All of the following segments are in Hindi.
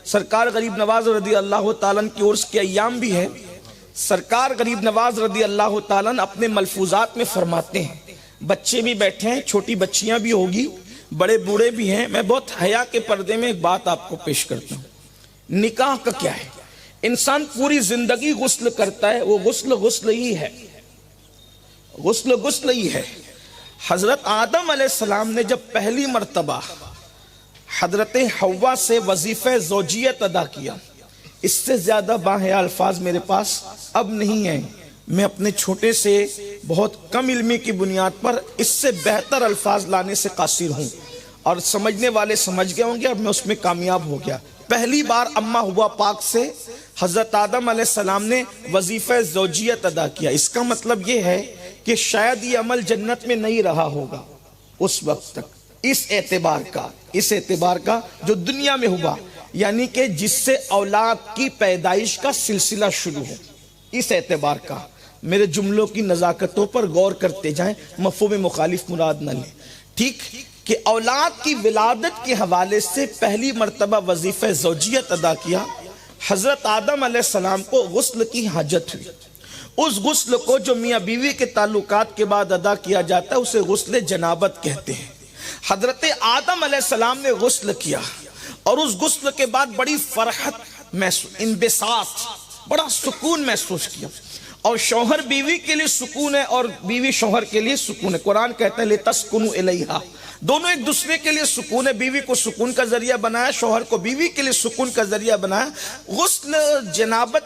सरकार गरीब नवाज रदी अल्लाह ताला की उर्स के अय्याम भी है। सरकार गरीब नवाज रदी अल्लाह ताला अपने मलफूजात में फरमाते हैं, बच्चे भी बैठे हैं, छोटी बच्चियां भी होगी, बड़े बूढ़े भी हैं। मैं बहुत हया के पर्दे में एक बात आपको पेश करता हूँ। निकाह का क्या है? इंसान पूरी जिंदगी गुस्ल करता है, वो गुस्ल ही है, गुस्ल ही है। हजरत आदम अलैहिस्सलाम ने जब पहली मर्तबा हजरत हव्वा से वजीफे ज़ौजियत अदा किया, इससे ज्यादा बाहया अल्फाज मेरे पास अब नहीं है। मैं अपने छोटे से बहुत कम इल्मी की बुनियाद पर इससे बेहतर अल्फाज लाने से कासिर हूँ, और समझने वाले समझ गए होंगे, अब मैं उसमें कामयाब हो गया। पहली बार अम्मा हुआ पाक से हजरत आदम अलैहिस्सलाम ने वजीफे ज़ौजियत अदा किया। इसका मतलब ये है कि शायद ये अमल जन्नत में नहीं रहा होगा उस वक्त तक, इस एतबार का जो दुनिया में हुआ, यानी कि जिससे औलाद की पैदाइश का सिलसिला शुरू हो, इस एतबार का। मेरे जुमलों की नज़ाकतों पर गौर करते जाएं, मफ़हूम मुखालिफ मुराद न लें, ठीक? कि औलाद की विलादत के हवाले से पहली मर्तबा वजीफे ज़ौजियत अदा किया। हजरत आदम अलैहिस्सलाम को गुस्ल की हाजत हुई। उस गुस्ल को जो मियाँ बीवी के ताल्लुकात के बाद अदा किया जाता है उसे गुस्ल जनाबत कहते हैं। हजरत आदम अलैहिस्सलाम ने गुस्ल किया और उस गुस्ल के बाद बड़ी फरहत महसूस, इंबिसात, बड़ा सुकून महसूस किया। और शौहर बीवी के लिए सुकून है और बीवी शौहर के लिए सुकून है। कुरान कहता है लितस्कुनु इलैहा, दोनों एक दूसरे के लिए सुकून है। बीवी को सुकून का जरिया बनाया, शौहर को बीवी के लिए सुकून का जरिया बनाया। गुस्ल जनाबत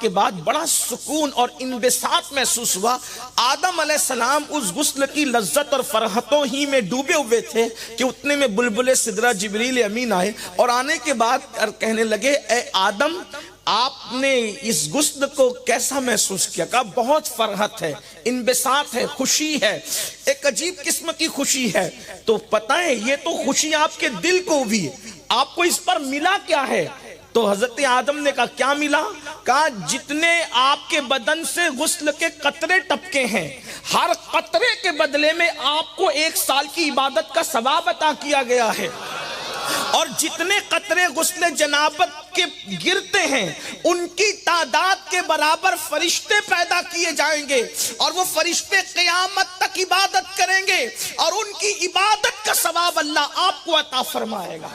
के बाद बड़ा सुकून और इंबिसात महसूस हुआ। आदम अलैहिस्सलाम उस गुस्ल की लज्जत और फरहतों ही में डूबे हुए थे कि उतने में बुलबुल सिदरा जिब्रील अमीन आए और आने के बाद कहने लगे, ए आदम, आपने इस गुस्ल को कैसा महसूस किया? कहा बहुत फरहत है, इंबिसात है, खुशी है, एक अजीब किस्म की खुशी है। तो पता है ये तो खुशी आपके दिल को हुई, आपको इस पर मिला क्या है? तो हजरत आदम ने कहा क्या मिला? कहा जितने आपके बदन से गुस्ल के कतरे टपके हैं, हर कतरे के बदले में आपको 1 साल की इबादत का सवाब अता किया गया है। और जितने कतरे गुस्ले जनाबत के गिरते हैं उनकी तादाद के बराबर फरिश्ते पैदा किए जाएंगे और वो फरिश्ते क़यामत तक इबादत करेंगे और उनकी इबादत का सवाब अल्लाह आपको अता फरमाएगा।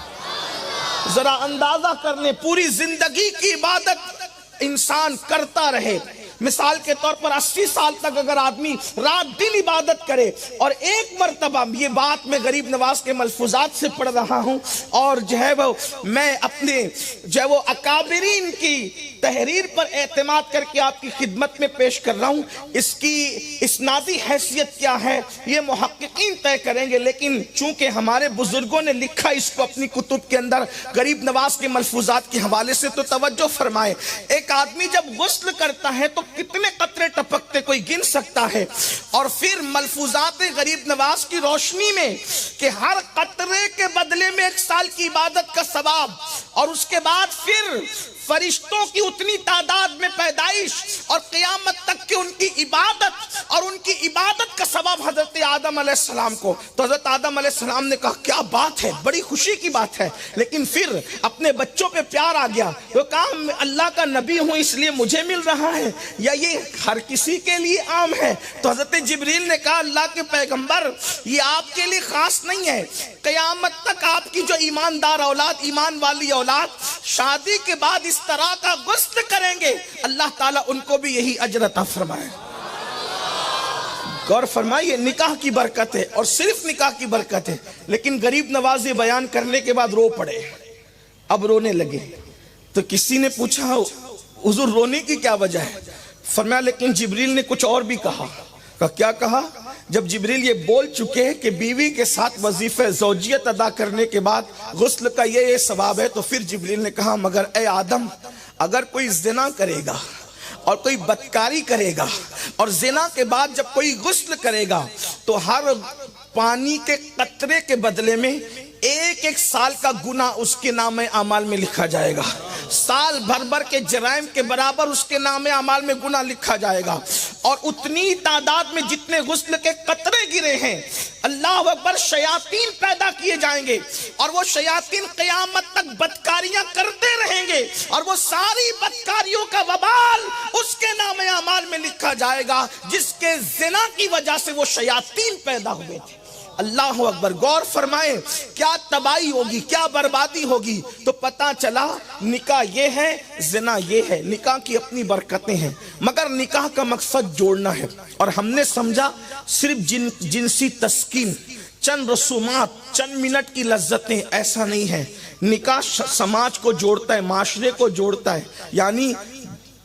जरा अंदाजा कर ले, पूरी जिंदगी की इबादत इंसान करता रहे। मिसाल के तौर पर 80 साल तक अगर आदमी रात दिन इबादत करे और एक मर्तबा, ये बात मैं गरीब नवाज के मलफूजात से पढ़ रहा हूँ और जो है वो मैं अपने जो है वो अकाबिरीन की तहरीर पर एतमाद करके आपकी खिदमत में पेश कर रहा हूँ। इसकी इस्नादी हैसियत क्या है ये मुहक्किकीन तय करेंगे, लेकिन चूंकि हमारे बुजुर्गों ने लिखा इसको अपनी कुतुब के अंदर गरीब नवाज के मलफूजात के हवाले से, तो तवज्जो फरमाए। एक आदमी जब गुस्ल करता है तो कितने कतरे टपकते कोई गिन सकता है? और फिर मलफूजात गरीब नवाज की रोशनी में कि हर कतरे के बदले में 1 साल की इबादत का सवाब, और उसके बाद फिर फरिश्तों की उतनी तादाद में पैदाइश और क़यामत तक की उनकी इबादत और उनकी इबादत का सबब हजरत आदम अलैहिस्सलाम को। तो हजरत आदम अलैहिस्सलाम ने कहा क्या बात है, बड़ी खुशी की बात है। लेकिन फिर अपने बच्चों पे प्यार आ गया, तो कहा अल्लाह का नबी हूं इसलिए मुझे मिल रहा है या ये हर किसी के लिए आम है? तो हजरत जिब्रील ने कहा अल्लाह के पैगंबर ये आपके लिए खास नहीं है, क़यामत तक आपकी जो ईमानदार औलाद, ईमान वाली औलाद शादी के बाद इस तरह का गुस्ल करेंगे, अल्लाह ताला उनको भी यही अजर अता फरमाए। गौर फरमाइए, निकाह की बरकत है और सिर्फ निकाह की बरकत है। लेकिन गरीब नवाज बयान करने के बाद रो पड़े, अब रोने लगे। तो किसी ने पूछा हुजूर रोने की क्या वजह है? फरमाया लेकिन जिब्रील ने कुछ और भी कहा। क्या कहा? जब जिब्रील ये बोल चुके कि बीवी के साथ वजीफे ज़ौजियत अदा करने के बाद गुस्ल का ये सवाब है, तो फिर जिब्रील ने कहा मगर ए आदम, अगर कोई ज़िना करेगा और कोई बदकारी करेगा और ज़िना के बाद जब कोई गुस्ल करेगा तो हर पानी के कतरे के बदले में एक एक साल का गुनाह उसके नामे अमाल में लिखा जाएगा। साल भर भर के जराइम के बराबर उसके नामे अमाल में गुनाह लिखा जाएगा। और उतनी तादाद में जितने गुस्ल के कतरे गिरे हैं, अल्लाह अकबर, शयातीन पैदा किए जाएंगे और वो शयातीन क़यामत तक बदकारियां करते रहेंगे और वो सारी बदकारियों का वबाल उसके नामे अमाल में लिखा जाएगा जिसके ज़िना की वजह से वो शयातीन पैदा हुए थे। अल्लाह अकबर, गौर फरमाए क्या तबाही होगी, क्या बर्बादी होगी। तो पता चला निकाह ये है, ज़िना ये है। निकाह की अपनी बरकतें हैं, मगर निकाह का मकसद जोड़ना है। और हमने समझा सिर्फ जिनसी तस्कीन, चंद रसूमात, चंद मिनट की लज्जतें, ऐसा नहीं है। निकाह समाज को जोड़ता है, माशरे को जोड़ता है, यानी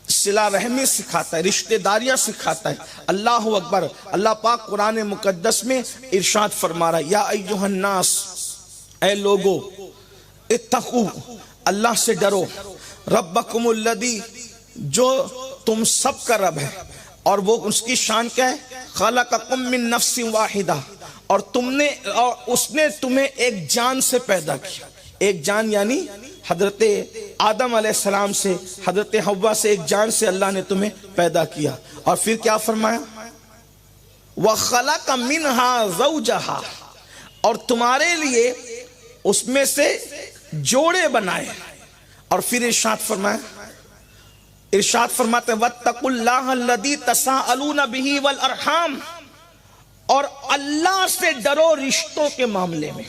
सिला रहमी सिखाता है, रिश्तेदारियां सिखाता है। अल्लाह अकबर, अल्लाह पाक कुरान मुकद्दस में इरशाद फरमा रहा है, या अय्युहन्नास, ऐ लोगो, इत्तकू, अल्लाह से डरो, रब्बकुमुल्लदी, जो तुम सब का रब है। और वो उसकी शान क्या है, खलक़कुम मिन नफ्सिन वाहिदा, और उसने तुम्हें एक जान से पैदा किया। एक जान यानी हजरत आदम अलैहिस्सलाम से, हजरत हव्वा से, एक जान से अल्लाह ने तुम्हें पैदा किया। और फिर क्या फरमाया, व खलक़ मिनहा ज़ौजहा, और तुम्हारे लिए उसमें से जोड़े बनाए। और फिर इरशाद फरमाते वत्तकुल्लाह अल्लज़ी तसाअलूना बिही वल अरहाम, और अल्लाह से डरो रिश्तों के मामले में,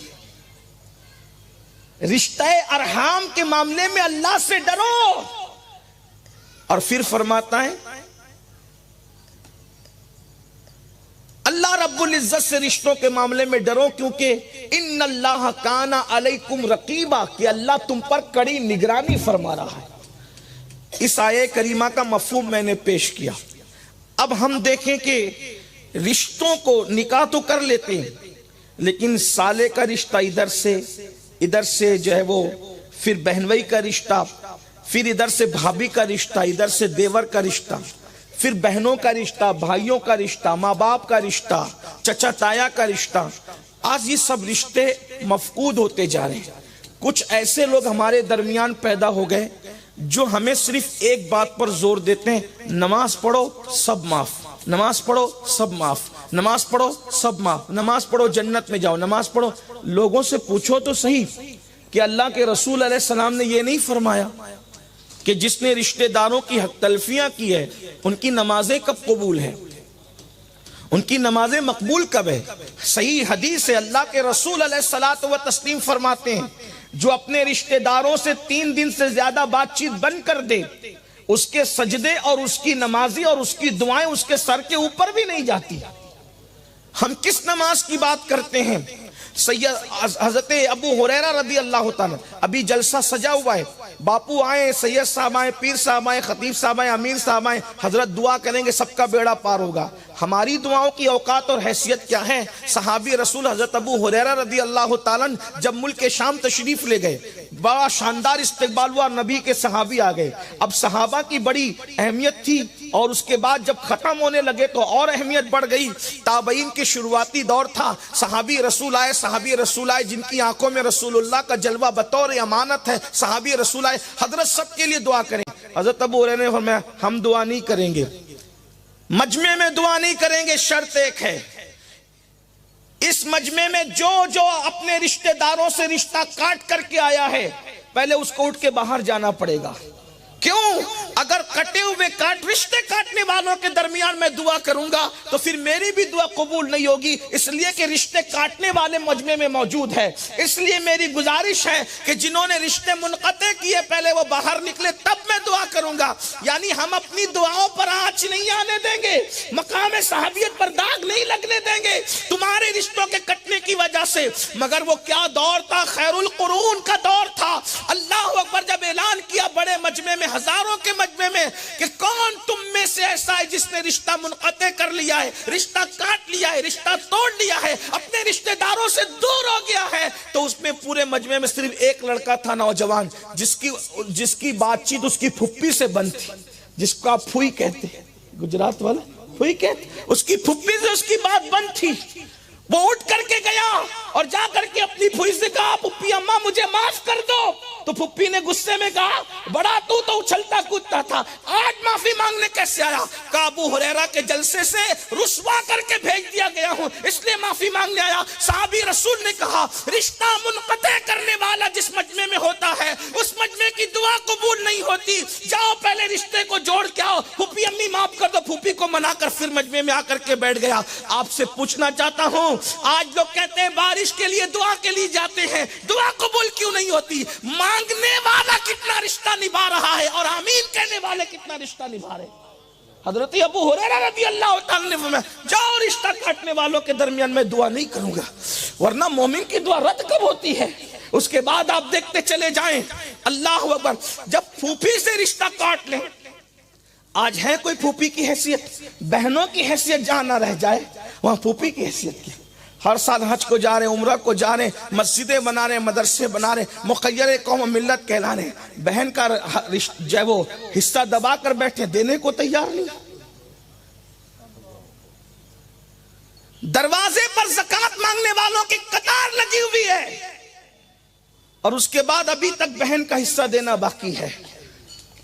रिश्ते अरहाम के मामले में अल्लाह से डरो। और फिर फरमाता है अल्लाह रब्बुल इज्जत से रिश्तों के मामले में डरो, क्योंकि इन्नल्लाह काना अलैकुम रकीबा, कि अल्लाह तुम पर कड़ी निगरानी फरमा रहा है। इस आये करीमा का मफहूम मैंने पेश किया। अब हम देखें कि रिश्तों को निकाह तो कर लेते हैं, लेकिन साले का रिश्ता इधर से जो है वो, फिर बहनवई का रिश्ता, फिर इधर से भाभी का रिश्ता, इधर से देवर का रिश्ता, फिर बहनों का रिश्ता, भाइयों का रिश्ता, माँ बाप का रिश्ता, चचा ताया का रिश्ता। आज ये सब रिश्ते मफकूद होते जा रहे हैं। कुछ ऐसे लोग हमारे दरमियान पैदा हो गए जो हमें सिर्फ एक बात पर जोर देते हैं, नमाज पढ़ो सब माफ, नमाज पढ़ो सब माफ, नमाज पढ़ो सब माफ, नमाज पढ़ो जन्नत में जाओ, नमाज पढ़ो। लोगों से पूछो तो सही कि अल्लाह के रसूल अलैहिस्सलाम ने ये नहीं फरमाया कि जिसने रिश्तेदारों की हक तलफियां की है उनकी नमाजें कब कबूल है, उनकी नमाजें मकबूल कब है। सही हदीस है, अल्लाह के रसूल अलैहिस्सलातु व तस्लीम फरमाते हैं, जो अपने रिश्तेदारों से 3 दिन से ज्यादा बातचीत बंद कर दे, उसके सजदे और उसकी नमाजी और उसकी दुआएं उसके सर के ऊपर भी नहीं जाती। हम किस नमाज की बात करते हैं। सैयद हजरत अबू हुरैरा रदी अल्लाह ताला, अभी जलसा सजा हुआ है, बापू आए, सैयद साहब आए, पीर साहब आए, खतीब साहब आए, अमीर साहब आए, हजरत दुआ करेंगे, सबका बेड़ा पार होगा। हमारी दुआओं की औकात और हैसियत क्या है। सहाबी रसूल हजरत अबू हुरैरा रदी अल्लाह ताला जब मुल्क शाम तशरीफ ले गए, बड़ा शानदार इस्तकबाल हुआ, नबी के सहाबी आ गए। अब सहाबा की बड़ी अहमियत थी और उसके बाद जब खत्म होने लगे तो और अहमियत बढ़ गई। ताबईन के शुरुआती दौर था, सहाबी रसूल आए जिनकी आंखों में रसूलुल्लाह का जलवा बतौर अमानत है। सहाबी रसूल आए, हजरत सबके लिए दुआ करें। हजरत अबू हुरैरा ने फरमाया हम दुआ नहीं करेंगे, मजमे में दुआ नहीं करेंगे, शर्त एक है, इस मजमे में जो अपने रिश्तेदारों से रिश्ता काट करके आया है पहले उसको उठ के बाहर जाना पड़ेगा। क्यों? अगर कटे हुए रिश्ते काटने वालों के दरमियान मैं दुआ करूंगा तो फिर मेरी भी दुआ कबूल नहीं होगी, इसलिए कि रिश्ते काटने वाले मजमे में मौजूद है। इसलिए मेरी गुजारिश है कि जिन्होंने रिश्ते मुनक़ते किए पहले वो बाहर निकले, तब मैं दुआ करूंगा। यानी हम अपनी दुआओं पर आँच नहीं आने देंगे, मकाम सहाबियत पर दाग नहीं लगने देंगे तुम्हारे रिश्तों के कटने की वजह से। मगर वो क्या दौर था, खैरुल कुरून का दौर था। अल्लाह अकबर, जब ऐलान किया बड़े मजमे में, हजारों के मजमे में, कि कौन तुम में से ऐसा है जिसने रिश्ता मुनक़ते कर लिया है, रिश्ता काट लिया है, रिश्ता तोड़ लिया है, अपने रिश्तेदारों से दूर हो गया है, तो उसमें पूरे मजमे में सिर्फ एक लड़का था, नौजवान, जिसकी बातचीत उसकी फुप्पी से बंद थी, जिसको आप फुई कहते हैं, गुजरात वाला फुई कहते, उसकी फुप्पी से उसकी बात बंद थी। वो उठ करके गया और जा करके अपनी फूफी से कहा, फूफी अम्मा मुझे माफ कर दो। तो फूफी ने गुस्से में कहा, बड़ा तू तो उछलता कूदता था, आज माफी मांगने कैसे आया? कहा, अबू हुरैरा के जलसे से रुस्वा करके भेज दिया गया हूं, इसलिए माफी मांगने आया। साहबी रसूल ने कहा, रिश्ता मुनक़ते करने वाला जिस मजमे में होता है उस मजमे की दुआ कबूल नहीं होती, जाओ पहले रिश्ते को जोड़ के आओ। फूफी अम्मी माफ कर दो, फूफी को मनाकर फिर मजमे में आकर के बैठ गया। आपसे पूछना चाहता हूं, आज लोग कहते हैं बारिश के लिए दुआ के लिए जाते हैं, दुआ कबूल क्यों नहीं होती? मांगने वाला कितना रिश्ता निभा रहा है और आमीन कहने वाले कितना रिश्ता निभा रहे। हजरत अबू हुरैरा रज़ी अल्लाह तआला अन्हु में, जाओ रिश्ता काटने वालों के दरमियान में दुआ नहीं करूंगा, वरना मोमिन की दुआ रद्द कब होती है? उसके बाद आप देखते चले जाएं, अल्लाह अकबर, जब फूफी से रिश्ता काट लें। आज है कोई फूफी की हैसियत, बहनों की हैसियत जहां ना रह जाए वहां फूफी की हैसियत की। हर साल हज को जा रहे, उम्रा को जा रहे, मस्जिदें बना रहे, मदरसे बना रहे, मुखय्यर कौम मिल्लत कहला रहे, बहन का जो वो हिस्सा दबा कर बैठे, देने को तैयार नहीं। दरवाजे पर ज़कात मांगने वालों की कतार लगी हुई है और उसके बाद अभी तक बहन का हिस्सा देना बाकी है।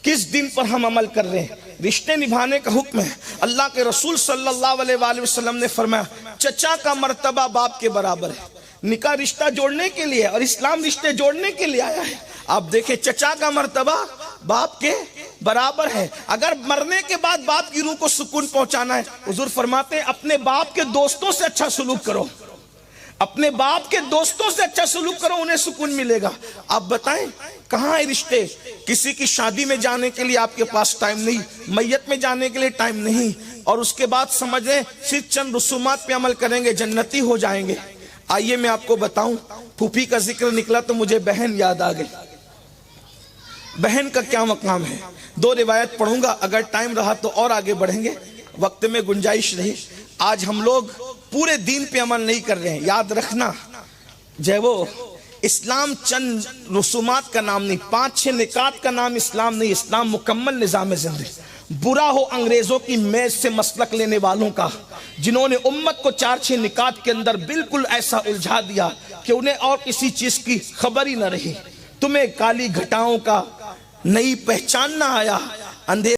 किस दिन पर हम अमल कर रहे हैं? रिश्ते निभाने का हुक्म है। अल्लाह के रसूल सल्लल्लाहु अलैहि वसल्लम ने फरमाया, चचा का मर्तबा बाप के बराबर है। निकाह रिश्ता जोड़ने के लिए और इस्लाम रिश्ते जोड़ने के लिए आया है। आप देखें, चचा का मर्तबा बाप के बराबर है। अगर मरने के बाद बाप की रूह को सुकून पहुंचाना है, हुजूर फरमाते हैं अपने बाप के दोस्तों से अच्छा सलूक करो, अपने बाप के दोस्तों से अच्छा सलूक करो, उन्हें सुकून मिलेगा। आप बताएं कहाँ है रिश्ते? किसी की शादी में जाने के लिए आपके पास टाइम नहीं, मैयत में जाने के लिए टाइम नहीं, और उसके बाद समझ लें सिर्फ चंद रसूमात पे अमल करेंगे जन्नती हो जाएंगे। आइए मैं आपको बताऊं, फूफी का जिक्र निकला तो मुझे बहन याद आ गई। बहन का क्या मकाम है? दो रिवायत पढ़ूंगा, अगर टाइम रहा तो और आगे बढ़ेंगे, वक्त में गुंजाइश रही। आज हम लोग पूरे दीन पे अमल नहीं कर रहे हैं। याद रखना, जय वो इस्लाम चंद रसूमात का नाम नहीं, 5-6 निकात का नाम इस्लाम नहीं। इस्लाम मुकम्मल निज़ाम ज़िंदगी। बुरा हो अंग्रेजों की मेज से मसलक लेने वालों का, जिन्होंने उम्मत को 4-6 निकात के अंदर बिल्कुल ऐसा उलझा दिया कि उन्हें और किसी चीज की खबर ही न रही। तुम्हें काली घटाओं का नहीं पहचानना आया, अंधेरे